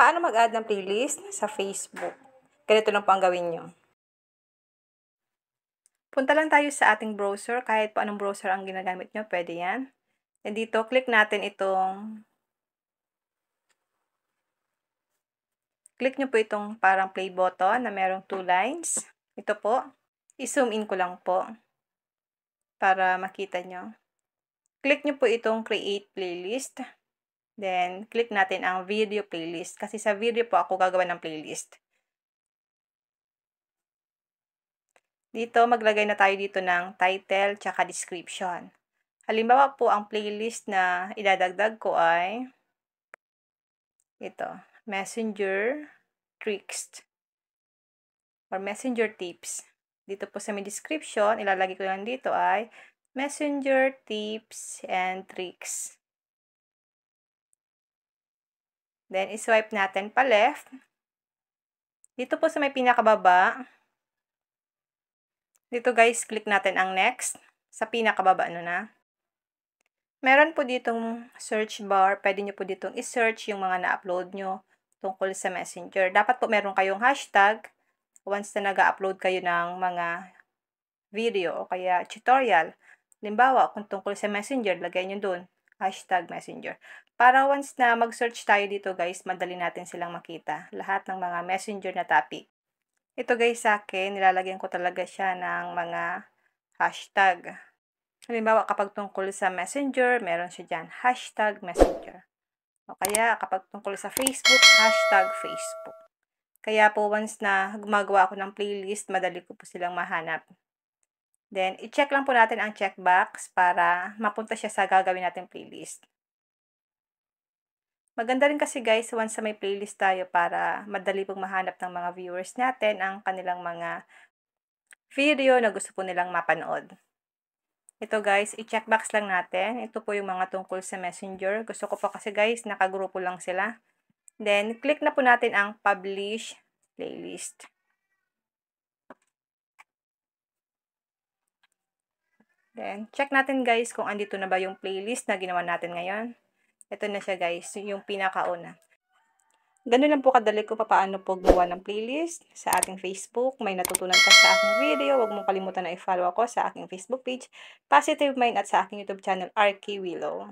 Paano mag-add ng playlist sa Facebook? Ganito lang po ang gawin nyo. Punta lang tayo sa ating browser, kahit po anong browser ang ginagamit nyo, pwede yan. And dito, click natin click nyo po itong parang play button na merong 2 lines. Ito po, i-zoom in ko lang po para makita nyo. Click nyo po itong create playlist. Then, click natin ang video playlist. Kasi sa video po ako gagawa ng playlist. Dito, maglagay na tayo dito ng title tsaka description. Halimbawa po, ang playlist na idadagdag ko ay ito, Messenger Tricks or Messenger Tips. Dito po sa may description, ilalagay ko lang dito ay Messenger Tips and Tricks. Then, iswipe natin pa left. Dito po sa may pinakababa, dito guys, click natin ang next. Sa pinakababa na. Meron po ditong search bar. Pwede nyo po ditong i-search yung mga na-upload nyo tungkol sa Messenger. Dapat po meron kayong hashtag once na nag-upload kayo ng mga video o kaya tutorial. Halimbawa, kung tungkol sa Messenger, lagay nyo dun, hashtag Messenger. Para once na mag-search tayo dito guys, madali natin silang makita. Lahat ng mga Messenger na topic. Ito guys sa akin, nilalagyan ko talaga siya ng mga hashtag. Halimbawa, kapag tungkol sa Messenger, meron siya dyan, hashtag Messenger. O kaya, kapag tungkol sa Facebook, hashtag Facebook. Kaya po, once na gumagawa ako ng playlist, madali ko po silang mahanap. Then, i-check lang po natin ang checkbox para mapunta siya sa gagawin natin playlist. Maganda rin kasi guys, once sa may playlist tayo para madali pong mahanap ng mga viewers natin ang kanilang mga video na gusto po nilang mapanood. Ito guys, i-checkbox lang natin. Ito po yung mga tungkol sa Messenger. Gusto ko po kasi guys, nakagrupo lang sila. Then, click na po natin ang Publish Playlist. Then, check natin guys kung andito na ba yung playlist na ginawa natin ngayon. Ito na siya guys, yung pinakauna. Ganun lang po kadali ko paano po gumawa ng playlist sa ating Facebook. May natutunan ka sa aking video. Huwag mong kalimutan na i-follow ako sa aking Facebook page, Positive Mind, at sa aking YouTube channel, RK Willow.